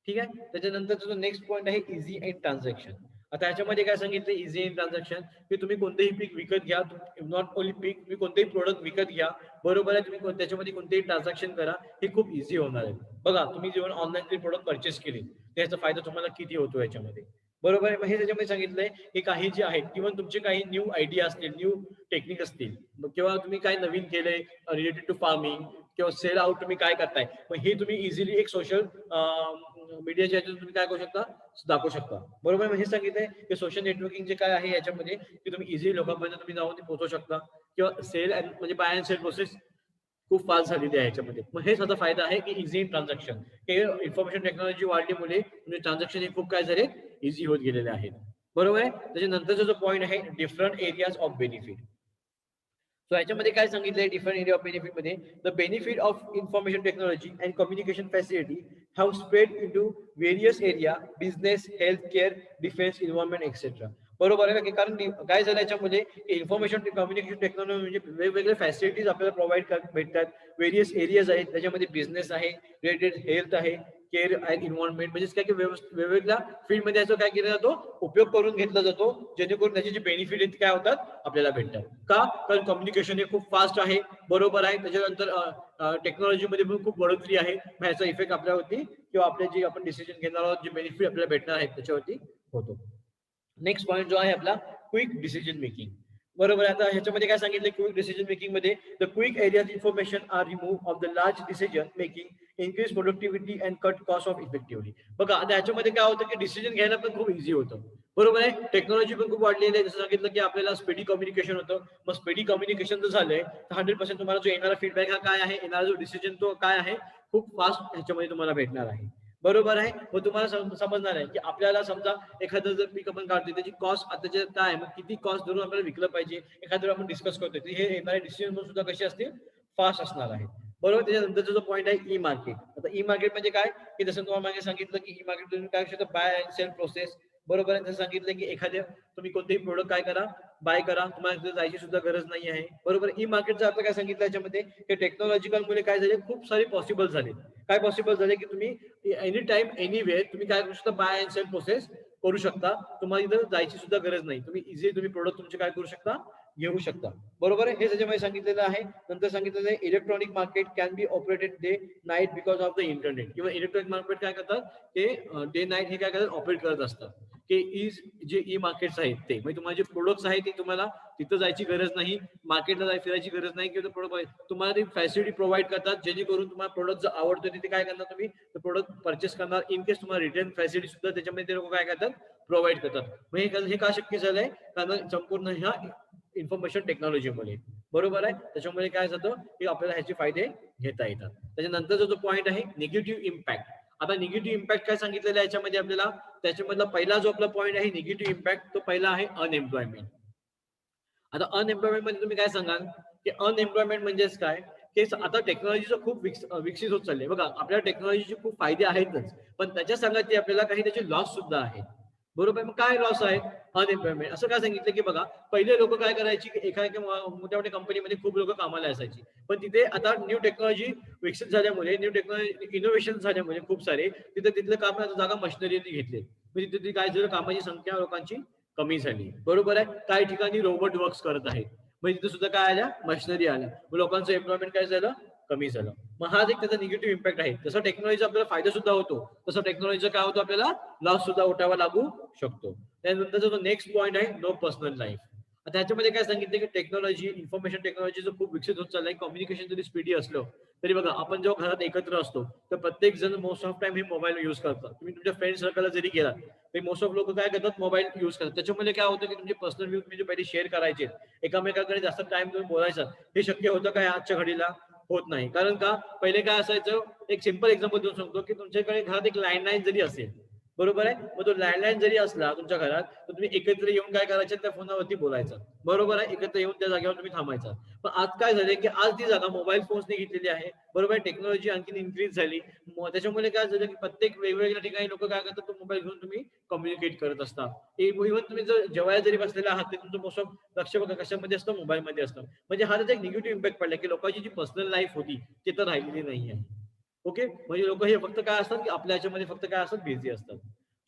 ठीक आहे. त्याच्यानंतरचा जो नेक्स्ट पॉईंट आहे इझी एंड ट्रान्झॅक्शन. आता ह्याच्यामध्ये काय सांगितलं, इझी एंड ट्रान्झॅक्शन की तुम्ही कोणतेही पीक विकत घ्या, नॉट ओनली पीक, तुम्ही कोणतेही प्रोडक्ट विकत घ्या. बरोबर आहे. तुम्ही त्याच्यामध्ये कोणतेही ट्रान्झॅक्शन करा, हे खूप इझी होणार आहे. बघा तुम्ही जेव्हा ऑनलाईन प्रोडक्ट परचेस केले त्याचा फायदा तुम्हाला किती होतो याच्यामध्ये. बरोबर आहे. मग हे त्याच्यामध्ये सांगितलंय की काही जे आहेत किंवा तुमचे काही न्यू आयडिया असतील, न्यू टेक्निक असतील किंवा तुम्ही काय नवीन केलंय रिलेटेड टू फार्मिंग किंवा सेल आउट तुम्ही काय करताय, मग हे तुम्ही इझिली एक सोशल मीडियाच्या ह्याच्यातून तुम्ही काय करू शकता, दाखवू शकता. बरोबर. हे सांगितलंय की सोशल नेटवर्किंग जे काय आहे याच्यामध्ये की तुम्ही इझिली लोकांपर्यंत तुम्ही जाऊन पोहोचू शकता किंवा सेल म्हणजे बाय अँड सेल प्रोसेस खूप फास्ट झालेली आहे याच्यामध्ये. मग हेच आता फायदा आहे की इझी ट्रान्झॅक्शन. हे इन्फॉर्मेशन टेक्नॉलॉजी वाढल्यामुळे म्हणजे ट्रान्झॅक्शन हे खूप काय झाले, इझी होत गेलेले आहेत. बरोबर आहे. त्याच्यानंतरचा जो पॉईंट आहे different areas of benefit. So याच्यामध्ये काय सांगितलंय डिफरंट एरिया ऑफ बेनिफिट मध्ये, the benefit of information technology and communication facility have spread into various area, business, health care, defence, environment etcetera. बरोबर आहे ना. कारण काय झालं याच्यामध्ये इन्फॉर्मेशन कम्युनिकेशन टेक्नॉलॉजी म्हणजे वेगवेगळे फॅसिलिटीज आपल्याला प्रोव्हाइड भेटतात. व्हेरियस एरियाज आहेत, त्याच्यामध्ये बिझनेस आहे, रिलेटेड हेल्थ आहे, केअर अँड इन्व्हायरमेंट, म्हणजे काय की वेगवेगळ्या फील्डमध्ये याचा काय केला जातो, उपयोग करून घेतला जातो, जेणेकरून त्याचे जे बेनिफिट आहेत काय होतात, आपल्याला भेटतात. का? कारण कम्युनिकेशन हे खूप फास्ट आहे. बरोबर आहे. त्याच्यानंतर टेक्नॉलॉजीमध्ये पण खूप बढोतरी आहे. मग याचा इफेक्ट आपल्यावरती किंवा आपले जे आपण डिसिजन घेणार आहोत, जे बेनिफिट आपल्याला भेटणार आहेत त्याच्यावरती होतो. नेक्स्ट पॉईंट जो आहे आपला क्विक डिसिजन मेकिंग. बरोबर आहे. आता ह्याच्यामध्ये काय सांगितलं, क्विक डिसिजन मेकिंग मध्ये the quick areas information are remove of the large decision making, increase productivity and cut cost of effectively. बघा आता ह्याच्यामध्ये काय होतं की डिसिजन घ्यायला पण खूप इझी होतं. बरोबर आहे. टेक्नॉलॉजी पण खूप वाढलेली आहे. जसं सांगितलं की आपल्याला स्पीडी कम्युनिकेशन होतं. मग स्पीडी कम्युनिकेशन जर झालंय तर 100% तुम्हाला जो येणारा फीडबॅक हा काय आहे, येणारा जो डिसिजन तो काय आहे, खूप फास्ट ह्याच्यामध्ये तुम्हाला भेटणार आहे. बरोबर आहे. मग तुम्हाला समजणार आहे की आपल्याला समजा एखादं जर पीक आपण काढतोय त्याची कॉस्ट आताच्या काय आहे, मग किती कॉस्ट धरून आपल्याला विकलं पाहिजे, एखाद्या आपण डिस्कस करतोय, हे येणारे डिसिजन सुद्धा कसे असतील, फास्ट असणार आहे. बरोबर. त्याच्यानंतरचा जो पॉईंट आहे ई मार्केट. आता ई मार्केट म्हणजे काय, की जसं तुम्हाला मागे सांगितलं की ई मार्केट तुम्ही काय शकता, बाय अँड सेल प्रोसेस. बरोबर आहे. जसं सांगितलं की एखाद्या तुम्ही कोणतेही प्रोडक्ट काय करा, बाय करा, तुम्हाला तिथे जायची सुद्धा गरज नाही आहे. बरोबर. ई मार्केटचा अर्थ काय सांगितलं याच्यामध्ये, की टेक्नॉलॉजिकल मुळे काय झाले, खूप सारे पॉसिबल झाले. काय पॉसिबल झाले, की तुम्ही एनी टाइम एनीवेअर तुम्ही काय करू शकता, बाय अँड सेल प्रोसेस करू शकता. तुम्हाला इथं जायची सुद्धा गरज नाही. तुम्ही इझिली तुम्ही प्रोडक्ट तुमचे काय करू शकता, घेऊ शकता. बरोबर आहे. हे त्याच्यामध्ये सांगितलेलं आहे. नंतर सांगितलेलं आहे electronic market can be operated day night because of the internet. किंवा इलेक्ट्रॉनिक मार्केट काय करतात, ते डे नाईट हे काय करतात, ऑपरेट करत असतात. की जे ई मार्केट्स आहेत ते म्हणजे तुम्हाला जे प्रोडक्ट्स आहेत ते तुम्हाला तिथं जायची गरज नाही, मार्केटला फिरायची गरज नाही, किंवा प्रोडक्ट तुम्हाला ती फॅसिलिटी प्रोव्हाइड करतात, जेणेकरून तुम्हाला प्रोडक्ट जर आवडतो तिथे काय करणार, तुम्ही प्रोडक्ट परचेस करणार. इन केस तुम्हाला रिटर्न फॅसिलिटी सुद्धा त्याच्यामध्ये ते लोक काय करतात, प्रोव्हाइड करतात. म्हणजे हे का शक्य झालंय, कारण संपूर्ण ह्या इन्फॉर्मेशन टेक्नॉलॉजीमुळे. बरोबर आहे. त्याच्यामुळे काय जातं, की आपल्याला ह्याचे फायदे घेता येतात. त्याच्यानंतरचा जो पॉईंट आहे निगेटिव्ह इम्पॅक्ट. आता निगेटिव्ह इम्पॅक्ट काय सांगितलेलं आहे याच्यामध्ये आपल्याला, त्याच्यामधला पहिला जो आपला पॉईंट आहे निगेटिव्ह इम्पॅक्ट, तो पहिला आहे अनएम्प्लॉयमेंट. आता अनएम्प्लॉयमेंट म्हणजे तुम्ही काय सांगाल, की अनएम्प्लॉयमेंट म्हणजेच काय, की आता टेक्नॉलॉजीचं खूप विकसित होत चाललंय. बघा आपल्याला टेक्नॉलॉजीचे खूप फायदे आहेतच, पण त्याच्या संगती आपल्याला काही त्याचे लॉस सुद्धा आहेत. बरोबर. मग काय लॉस आहे, अनएम्प्लॉयमेंट. असं काय सांगितलं, की बघा पहिले लोक काय करायची, की एखाद्या मोठ्या मोठ्या कंपनीमध्ये खूप लोक कामाला असायची, पण तिथे आता न्यू टेक्नॉलॉजी विकसित झाल्यामुळे, न्यू टेक्नॉलॉजी इनोव्हेशन झाल्यामुळे खूप सारे तिथे तिथलं काम जागा मशिनरीने घेतले. म्हणजे तिथे काय झालं, कामाची संख्या लोकांची कमी झाली. बरोबर आहे. काही ठिकाणी रोबोट वर्क्स करत आहेत, म्हणजे तिथे सुद्धा काय आल्या, मशिनरी आल्या. मग लोकांचं एम्प्लॉयमेंट काय झालं, कमी झालं. मग हा एक त्याचा निगेटिव्ह इम्पॅक्ट आहे. जसं टेक्नॉलॉजीचा आपल्याला फायदा सुद्धा होतो, तसं टेक्नॉलॉजीचा काय होतो, आपल्याला लॉस सुद्धा उठावा लागू शकतो. त्यानंतरचा जो नेक्स्ट पॉईंट आहे नो पर्सनल लाईफ. आता ह्याच्यामध्ये काय सांगितलं, की टेक्नॉलॉजी, इन्फॉर्मेशन टेक्नॉलॉजी जो खूप विकसित होत चाललाय, कम्युनिकेशन जरी स्पीडी असलं तरी बघा आपण जेव्हा घरात एकत्र असतो तर प्रत्येक जण मोस्ट ऑफ टाइम हे मोबाईल यूज करतात. तुम्ही तुमच्या फ्रेंड सर्कलला जरी गेलात तरी मोस्ट ऑफ लोक काय करतात, मोबाईल यूज करतात. त्याच्यामुळे काय होतं, की तुमचे पर्सनल व्ह्यू तुम्ही जे पहिले शेअर करायचे, एकामेकाकडे जास्त टाइम तुम्ही बोलायचा, हे शक्य होतं काय आजच्या घडीला, होत नाही. कारण का, पहिले काय असायचं, एक सिंपल एक्झाम्पल देऊन सांगतो, की तुमच्याकडे घरात एक लँडलाईन जरी असेल, बरोबर आहे, मग तो लँडलाईन जरी असला तुमच्या घरात, तर तुम्ही एकत्र येऊन काय करायचं, त्या फोनावरती बोलायचं. बरोबर आहे. एकत्र येऊन त्या जागेवर तुम्ही थांबायचं. पण आज काय झालंय, की आज ती जागा मोबाईल फोन्सने घेतलेली आहे. बरोबर आहे. टेक्नॉलॉजी आणखी इन्क्रीज झाली. त्याच्यामुळे काय झालं, की प्रत्येक वेगवेगळ्या ठिकाणी लोक काय करतात, तो मोबाईल घेऊन तुम्ही कम्युनिकेट करत असता. इव्हन तुम्ही जर जेवायला जरी बसलेला आहात, ते तुमचं मोस्ट ऑफ लक्ष बघा कशामध्ये असतं, मोबाईलमध्ये असतं. म्हणजे हा त्याचा एक निगेटिव्ह इम्पॅक्ट पडला, की लोकांची जी पर्सनल लाईफ होती ती तर राहिलेली नाही आहे. ओके. म्हणजे लोक हे फक्त काय असतात, की आपल्या ह्याच्यामध्ये फक्त काय असतात, बिझी असतात.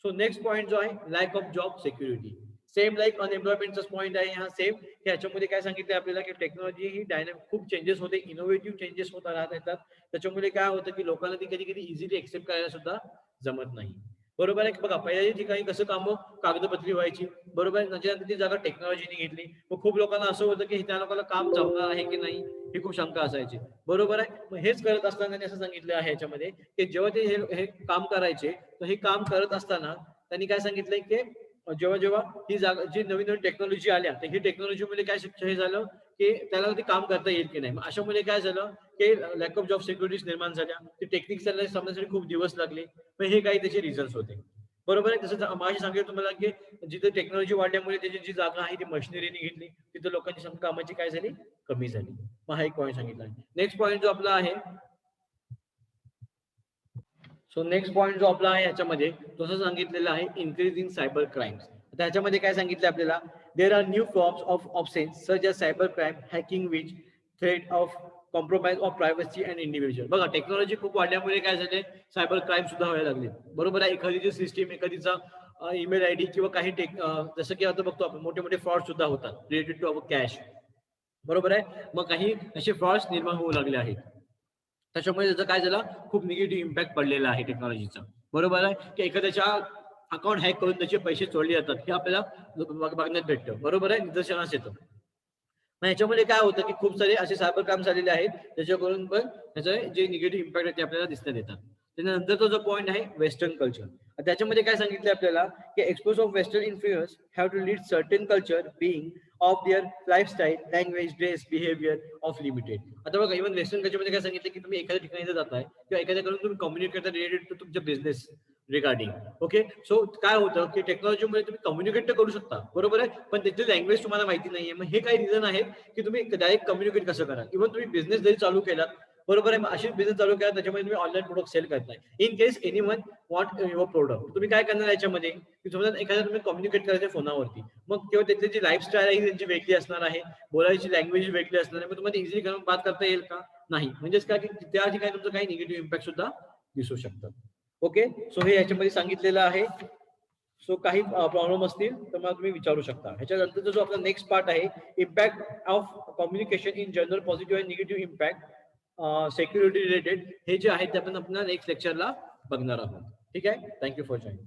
सो नेक्स्ट पॉईंट जो आहे lack of job security. Same like अनएम्प्लॉयमेंटचाच पॉईंट आहे हा सेम. ह्याच्यामध्ये काय सांगितलं आपल्याला, की टेक्नॉलॉजी ही डायनामिक खूप चेंजेस होते, इनोव्हेटिव्ह चेंजेस होत राहत येतात. त्याच्यामुळे काय होतं, की लोकांना ती कधी कधी इझिली एक्सेप्ट करायला सुद्धा जमत नाही. बरोबर आहे. बघा पहिल्या ठिकाणी कसं कामं कागदपत्री व्हायची, बरोबर आहे. त्याच्यानंतर ती जागा टेक्नॉलॉजीने घेतली. मग खूप लोकांना असं होतं, की त्या लोकांना काम जमणार आहे की नाही, ही खूप शंका असायची. बरोबर आहे. मग हेच करत असताना त्यांनी असं सांगितलं आहे याच्यामध्ये, की जेव्हा ते हे काम करायचे, तर हे काम करत असताना त्यांनी काय सांगितलंय, की जेव्हा जेव्हा ही जागा जी नवीन नवीन टेक्नॉलॉजी आल्या, तर ही टेक्नॉलॉजीमध्ये काय हे झालं, की त्याला ते काम करता येईल की नाही. मग अशामुळे काय झालं, की लॅक ऑफ जॉब सिक्युरिटीज निर्माण झाल्या. ते टेक्निक समजण्यासाठी खूप दिवस लागले. मग हे काही त्याचे रिझन्स होते. बरोबर आहे. तसं माझी सांगितलं तुम्हाला, की जिथे टेक्नॉलॉजी वाढल्यामुळे त्याची जी जागा आहे ती मशिनरीने घेतली, तिथे लोकांची संख्या कामाची काय झाली, कमी झाली. मग हा एक पॉईंट सांगितला. नेक्स्ट पॉईंट जो आपला आहे, सो नेक्स्ट पॉईंट जो आपला आहे याच्यामध्ये तसं सांगितलेलं आहे इन्क्रीज इन सायबर क्राईम्स. त्याच्यामध्ये काय सांगितलं आपल्याला, there are new forms of offence such as cyber crime, hacking, which threat of compromise of privacy and individual. बघा टेक्नॉलॉजी खूप वाढल्यामुळे काय झाले, सायबर क्राईम सुद्धा व्हायला लागले. बरोबर आहे. एखादीची सिस्टीम, एखादीचा ईमेल आयडी किंवा काही जसं की आता बघतो आपण मोठे मोठे फ्रॉड सुद्धा होतात रिलेटेड टू अवर कॅश. बरोबर आहे. मग काही असे फ्रॉड्स निर्माण होऊ लागले आहेत. त्याच्यामुळे त्याचा काय झाला, खूप निगेटिव्ह इम्पॅक्ट पडलेला आहे टेक्नॉलॉजीचा. बरोबर आहे. की एखाद्याच्या अकाउंट हॅक करून त्याचे पैसे चोरले जातात, हे आपल्याला बघण्यात भेटतं. बरोबर आहे. निदर्शनास येतं. मग याच्यामध्ये काय होतं, की खूप सारे असे सायबर काम झालेले आहेत, त्याच्याकडून पण त्याचे जे निगेटिव्ह इम्पॅक्ट आहे ते आपल्याला दिसण्यात येतात. त्यानंतरचा जो पॉईंट आहे वेस्टर्न कल्चर. त्याच्यामध्ये काय सांगितलं आपल्याला, की expose of western influence have to lead certain culture being of their lifestyle, language, dress, behaviour of limited. आता बघा इव्हन वेस्टर्न कल्चरमध्ये काय सांगितलं, की तुम्ही एखाद्या ठिकाणी जर जाताय किंवा एखाद्याकडून तुम्ही कम्युनिकेट करता रिलेटेड टू तुमच्या बिझनेस रिगार्डिंग. ओके. सो काय होतं, की टेक्नॉलॉजीमुळे तुम्ही कम्युनिकेट तर करू शकता, बरोबर आहे, पण तिथली लँग्वेज तुम्हाला माहिती नाहीये. मग हे काही रिझन आहेत, की तुम्ही डायरेक्ट कम्युनिकेट कसं करा. इव्हन तुम्ही बिझनेस जरी चालू केलात, बरोबर आहे. अशी बिझनेस चालू करा त्याच्यामध्ये तुम्ही ऑनलाईन प्रोडक्ट सेल करताय. In case anyone want your product, तुम्ही काय करणार याच्यामध्ये, की समजा एखाद्या तुम्ही कम्युनिकेट करायचं फोनावरती, मग तेव्हा त्याची जी लाईफस्टाईल आहे त्यांची वेगळी असणार आहे, बोलायची लँग्वेज वेगळी असणार आहे, मग तुम्हाला इझिली करून बात करता येईल का? नाही. म्हणजेच काय की त्या ठिकाणी तुमचं काही निगेटिव्ह इम्पॅक्ट सुद्धा दिसू शकतात. ओके, सो हे याच्यामध्ये सांगितलेलं आहे. सो काही प्रॉब्लेम असतील तर मला तुम्ही विचारू शकता. ह्याच्यानंतरचा जो आपला नेक्स्ट पार्ट आहे, impact of communication in general positive and negative impact security related, हे जे आहे ते आपण आपल्या नेक्स्ट लेक्चरला बघणार आहोत. ठीक आहे. Thank you for joining.